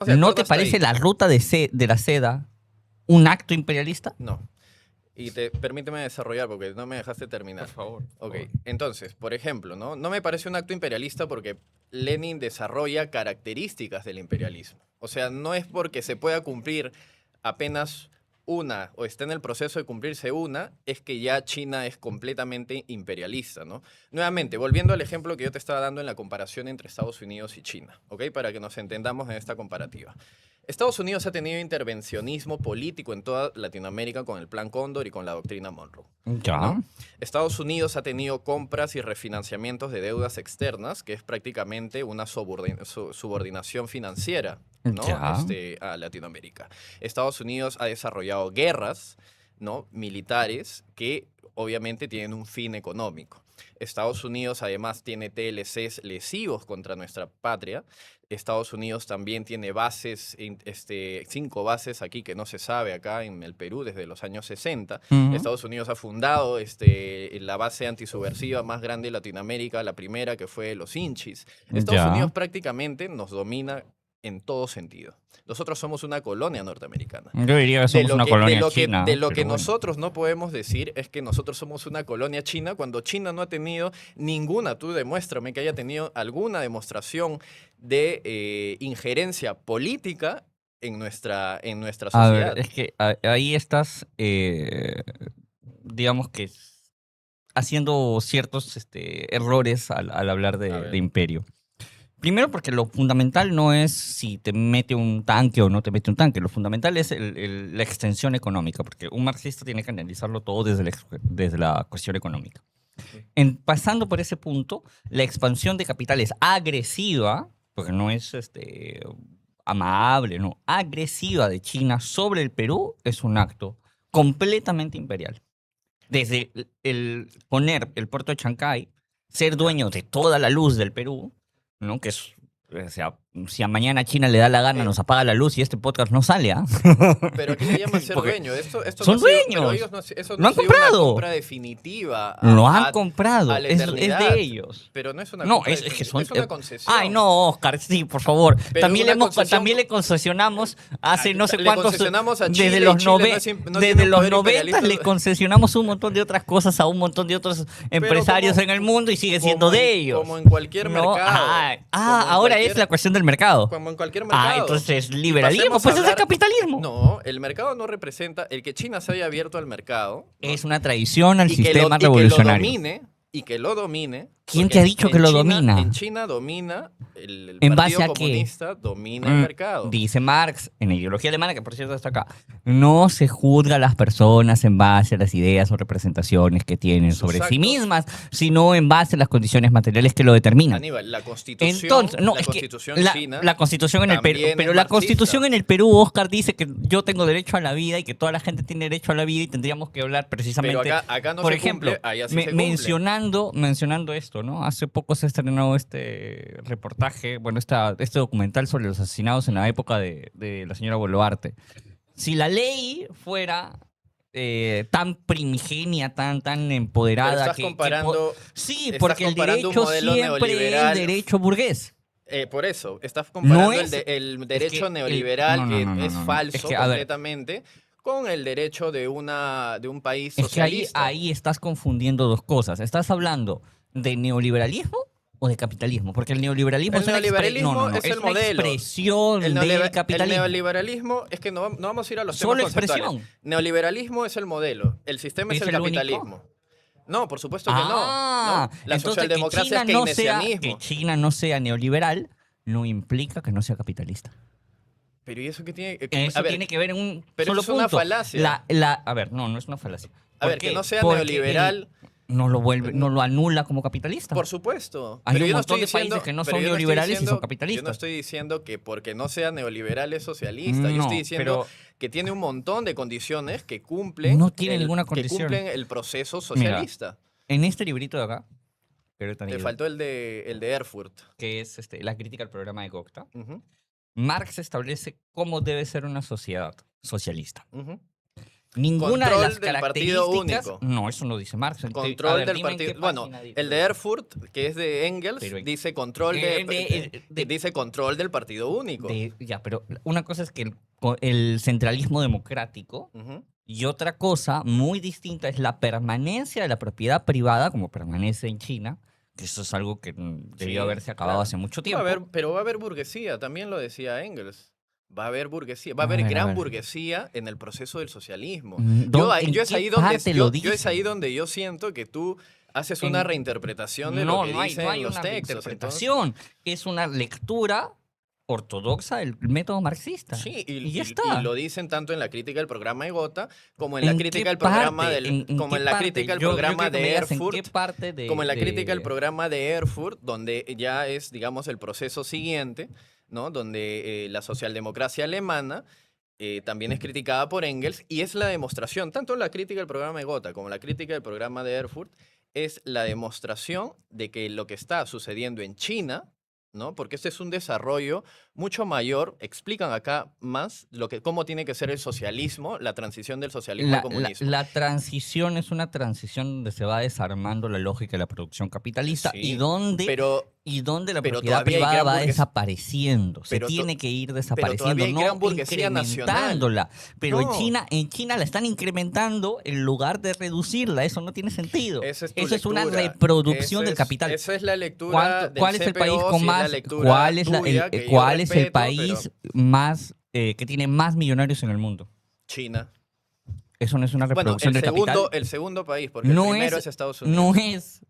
O sea, ¿No acuerdo te hasta parece ahí. la ruta de la seda un acto imperialista? No. Y permíteme desarrollar porque no me dejaste terminar. Por favor. Ok, entonces, por ejemplo, ¿no? No me parece un acto imperialista porque Lenin desarrolla características del imperialismo. O sea, no es porque se pueda cumplir apenas una o esté en el proceso de cumplirse una, es que ya China es completamente imperialista, ¿no? Nuevamente, volviendo al ejemplo que yo te estaba dando en la comparación entre Estados Unidos y China, ¿ok? Para que nos entendamos en esta comparativa. Estados Unidos ha tenido intervencionismo político en toda Latinoamérica con el Plan Cóndor y con la doctrina Monroe, Ya. ¿no? Estados Unidos ha tenido compras y refinanciamientos de deudas externas, que es prácticamente una subordinación financiera, ¿no? Ya. A Latinoamérica. Estados Unidos ha desarrollado guerras, ¿no? Militares que obviamente tienen un fin económico. Estados Unidos además tiene TLCs lesivos contra nuestra patria. Estados Unidos también tiene bases, 5 bases aquí que no se sabe acá en el Perú desde los años 60. Ujú. Estados Unidos ha fundado la base antisubversiva más grande de Latinoamérica, la primera que fue los Inchis. Estados Ya. Unidos prácticamente nos domina en todo sentido. Nosotros somos una colonia norteamericana. Yo diría que De somos lo una que, de colonia lo que, china, de lo que pero bueno. nosotros no podemos decir es que nosotros somos una colonia china cuando China no ha tenido ninguna, tú demuéstrame que haya tenido alguna demostración de injerencia política en nuestra A ver, sociedad. es que ahí estás, digamos que haciendo ciertos errores al hablar A de ver. imperio. Primero porque lo fundamental no es si te mete un tanque o no te mete un tanque, lo fundamental es la extensión económica, porque un marxista tiene que analizarlo todo desde la cuestión económica. Pasando por ese punto, la expansión de capitales agresiva, porque no es amable, no, agresiva de China sobre el Perú es un acto completamente imperial. Desde el poner el puerto de Chancay, ser Ya. dueño de toda la luz del Perú, ¿no? Que es, o sea, si a mañana China le da la gana, Eh, nos apaga la luz y este podcast no sale, ¿ah? pero aquí le llaman ser Porque dueño. Esto no ha son sido, pero dueños, eso no lo ha han sido una comprado. compra definitiva Lo han a comprado, la es de eternidad. ellos. Pero no es una No, compra es que definitiva, son... es una ay, concesión. no, Oscar, sí, por favor. Pero una concesión. También le concesionamos hace no sé Le cuántos... concesionamos a Desde Chile y los, Chile no tiene desde un los poder 90 imperialista. le concesionamos un montón de otras cosas a un montón de otros Pero empresarios en el mundo y sigue siendo de como ellos. en cualquier ¿No? mercado. Como en Ahora es la cualquier, cuestión del mercado. como en cualquier Ah, mercado. entonces es Y liberalismo, pasemos a pues eso es hablar. capitalismo. No, el mercado no representa. El que China se haya abierto al mercado, ¿no? Es una traición al y que lo, sistema y que lo revolucionario. domine, y que lo domine, ¿Quién porque te ha dicho que lo En domina? China domina, el ¿En base Partido a qué? Comunista domina el mercado. Dice Marx, en la ideología alemana, que por cierto está acá, no se juzga a las personas en base a las ideas o representaciones que tienen Sus sobre sí actos, mismas, sino en base a las condiciones materiales que lo determinan. Aníbal, la constitución, Entonces, no, la es que constitución china la constitución en el Perú, también es pero la constitución marxista. en el Perú, Oscar, dice que yo tengo derecho a la vida y que toda la gente tiene derecho a la vida y tendríamos que hablar Pero precisamente, acá no por se ejemplo, cumple, allá sí se cumple. mencionando esto, ¿no? Hace poco se estrenó este reportaje, bueno, este documental sobre los asesinados en la época de la señora Boluarte. Si la ley fuera tan primigenia, tan Pero empoderada, estás comparando, sí, estás porque el comparando un derecho modelo siempre es neoliberal. derecho burgués. Por eso, estás No comparando es, el es derecho que neoliberal, no, no, que no, no, es no, no. Es falso que, a ver, completamente, con el derecho de un país es que socialista. ahí estás confundiendo dos cosas. ¿Estás hablando de neoliberalismo o de capitalismo? Porque el neoliberalismo El es una no, no, neoliberalismo no, es es el una modelo. expresión del El capitalismo. neoliberalismo es que no vamos a ir a los temas Solo conceptuales. expresión. Neoliberalismo es el modelo, el sistema es ¿Es el el único? capitalismo. No, por supuesto que no, ¿no? Ah, La entonces socialdemocracia es Que keynesianismo. China no sea neoliberal no implica que no sea capitalista. Pero ¿y eso qué tiene? A Eso ver, tiene que ver en un pero eso solo es una punto. falacia. A ver, no es una falacia. A ¿Por ver, que no qué? sea Porque neoliberal. no No, lo anula como capitalista. por supuesto, Hay pero un yo no montón estoy de países diciendo, que no pero son neoliberales y son yo no capitalistas. estoy diciendo que porque no sea neoliberal es socialista. Yo estoy No, diciendo pero que tiene un montón de condiciones que cumplen no tiene ninguna que condición. cumplen el proceso Mira, socialista. en este librito de acá, que ahorita han Te ido, faltó el de Erfurt. que es la crítica al programa de Cocta, Ujú, Marx establece cómo debe ser una sociedad socialista. ujú. Ninguna de Control las del partido características... único. No, eso no dice Marx. A Control ver, del dime en qué partido. Bueno, página dice el de eso. Erfurt, que es de Engels, Pero dice control dice control del partido único. Ya, pero una cosa es que el centralismo democrático Ujú. y otra cosa muy distinta es la permanencia de la propiedad privada, como permanece en China, que eso es algo que debió Sí, haberse acabado claro. hace mucho Va a tiempo. haber, pero va a haber burguesía, también lo decía Engels. Va a haber burguesía, va a A haber ver, a gran ver. burguesía en el proceso del socialismo. ¿En Yo es qué ahí donde parte lo yo es ahí dice? donde yo siento que tú haces una En- reinterpretación de lo No, que no dicen hay los una textos. Entonces, reinterpretación. Es una lectura ortodoxa del método marxista. sí, Y ya y está. lo dicen tanto en la crítica del programa de Gotha como en la ¿En crítica qué del programa parte? como qué en la parte? crítica del Yo programa quiero que me de digas en Erfurt. qué parte Como en la crítica del de- programa de Erfurt, donde ya es, digamos, el proceso siguiente, ¿no? Donde la socialdemocracia alemana también es criticada por Engels y es la demostración, tanto la crítica del programa de Gotha como la crítica del programa de Erfurt, es la demostración de que lo que está sucediendo en China, ¿no? Porque este es un desarrollo mucho mayor, explican acá más cómo tiene que ser el socialismo, la transición del socialismo al comunismo. La transición es una transición donde se va desarmando la lógica de la producción capitalista Sí, y donde la pero propiedad todavía hay privada gran va burguesía. desapareciendo. Se Pero to- tiene que ir Pero desapareciendo, todavía hay no gran burguesía nacional. incrementándola. Pero No, En China la están incrementando en lugar de reducirla. Eso no tiene sentido. esa es tu Eso es una lectura. reproducción del capital. Esa es la lectura del ¿Cuál es el país CPO, con si es la más? lectura ¿Cuál es tuya, que yo cuál es el respeto, país pero más que tiene más millonarios en el mundo? China. Eso no es una Bueno, reproducción del capital. el segundo país, porque el No primero es, es Estados Unidos. no es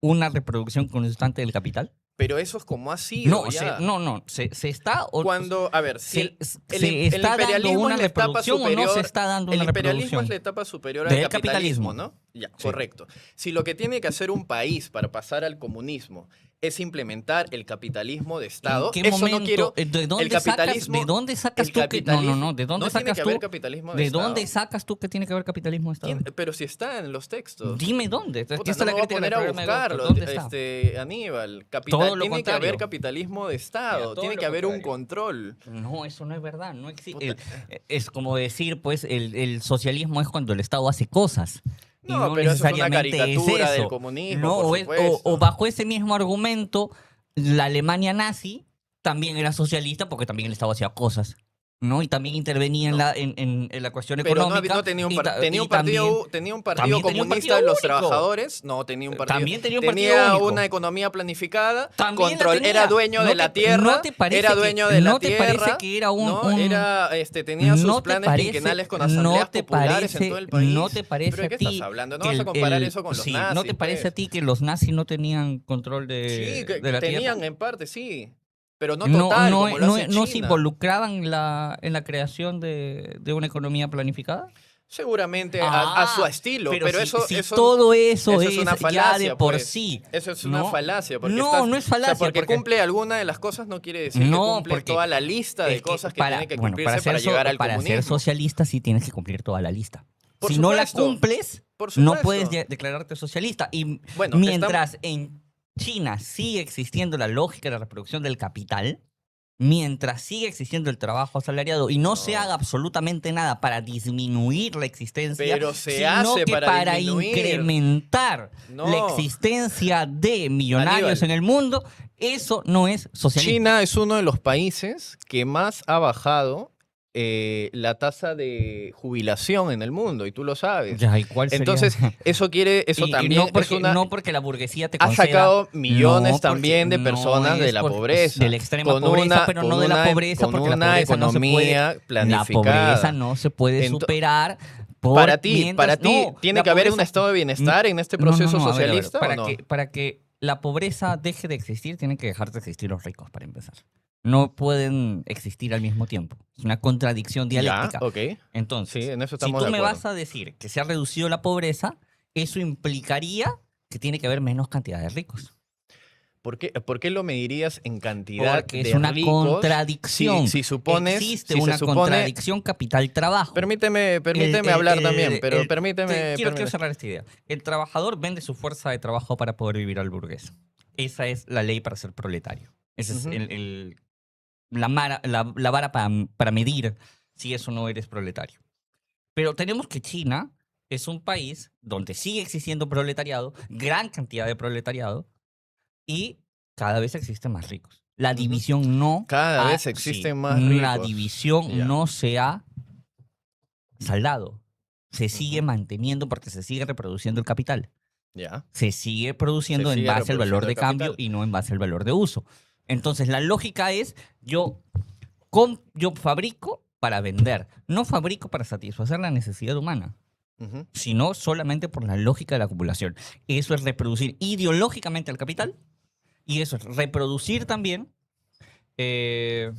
una reproducción constante del capital. Pero eso es como ha sido ya. Se está Cuando, a ver, si se está dando imperialismo una es la etapa reproducción o no superior, se está dando el una imperialismo es reproducción la etapa superior del al capitalismo, capitalismo. ¿no? Ya, Sí. correcto. Si lo que tiene que hacer un país para pasar al comunismo es implementar el capitalismo de Estado, ¿En qué eso momento? no quiero. ¿De dónde el capitalismo, ¿De dónde sacas el tú que no, capitalismo ¿de dónde no tiene sacas que tú? haber capitalismo de ¿De Estado. dónde sacas tú que tiene que haber capitalismo de Estado? Pero si está en los textos. Dime dónde. Aquí Puta, está no la me voy a crítica del poner a programa de Gotha. buscarlo, ¿Dónde está? Aníbal. Todo lo Tiene que contrario. haber capitalismo de Estado, Mira, todo tiene lo que haber un contrario. control. No, eso no es verdad. No existe. Puta. Es como decir, pues, el socialismo es cuando el Estado hace cosas. Y No, pero eso es una necesariamente caricatura es del eso. comunismo, No, por supuesto. o bajo ese mismo argumento, la Alemania nazi también era socialista porque también el Estado hacía cosas. ¿No? Y también intervenía en la cuestión Pero económica. no tenía un, y ta- tenía y un partido, también- tenía un también partido tenía un comunista partido de los único. trabajadores. No, tenía un partido. También tenía un partido tenía único. una economía planificada. También la tenía. Era dueño ¿No de la te- tierra. no te parece era que- dueño de la no te tierra. parece que era ¿no? un- Era, tenía sus ¿No te planes parece- quinquenales con no asambleas te populares en parece- todo el país. ¿No te parece ¿Pero de qué a ti estás hablando? No que vas a comparar eso con los sí, nazis. ¿no te parece pues. a ti que los nazis no tenían control Sí, de la tenían tierra? en parte, sí. Pero no total, como lo hace no se China. involucraban en la creación de una economía planificada? Seguramente a su estilo, pero si eso todo eso es una ya falacia, de por pues. sí. Eso es una ¿no? falacia. Porque No, no es falacia, O sea, porque porque- cumple alguna de las cosas no quiere decir que No, cumple porque toda la lista de Es que cosas que tiene que bueno, cumplirse para ser llegar al para comunismo. ser socialista sí tienes que cumplir toda la lista. Por Si no la supuesto, cumples, por no supuesto. puedes declararte socialista. Y Bueno, mientras en China sigue existiendo la lógica de la reproducción del capital, mientras sigue existiendo el trabajo asalariado y no se haga absolutamente nada para disminuir la existencia, Pero se sino hace que para disminuir. incrementar No. la existencia de millonarios Aníbal. en el mundo, eso no es socialismo. China es uno de los países que más ha bajado la tasa de jubilación en el mundo, y tú lo sabes. Ya, ¿y cuál sería? Entonces, eso Y también no porque, es una... no porque la burguesía te Ha conceda, sacado millones no porque también de no personas de es la porque- pobreza. de la extrema pobreza, pero no de la pobreza, con porque la una pobreza no se puede, economía la planificada. pobreza no se puede Ento- superar. Para ti, no, ¿tiene la que haber un pobreza- estado de bienestar en este No, no, proceso no, a ver, socialista para o no? para que la pobreza deje de existir, tienen que dejar de existir los ricos, para empezar. No pueden existir al mismo tiempo. Es una contradicción dialéctica. Ya, ok. Entonces, Sí, en eso si estamos tú de me acuerdo. vas a decir que se ha reducido la pobreza, eso implicaría que tiene que haber menos cantidad de ricos. ¿Por qué lo medirías en cantidad Porque de es una ricos? contradicción. Si supones... Existe si se una supone- contradicción capital-trabajo. Permíteme El- hablar el- también, pero el- permíteme... Quiero cerrar esta idea. El trabajador vende su fuerza de trabajo para poder vivir al burgués. Esa es la ley para ser proletario. Esa es Ujú. la vara para medir si eso no eres proletario. Pero tenemos que China es un país donde sigue existiendo proletariado, gran cantidad de proletariado, y cada vez existen más ricos. La Ujú. división no Cada ha- vez sí, existen más la ricos. división Ya. no se ha saldado. Se sigue Ujú. manteniendo porque se sigue reproduciendo el capital. Ya. Se sigue produciendo Se en sigue base al valor reproduciendo de el cambio capital. y no en base al valor de uso. Entonces, la lógica es, yo fabrico para vender, no fabrico para satisfacer la necesidad humana, Ujú. sino solamente por la lógica de la acumulación. Eso es reproducir ideológicamente el capital y eso es reproducir también eh,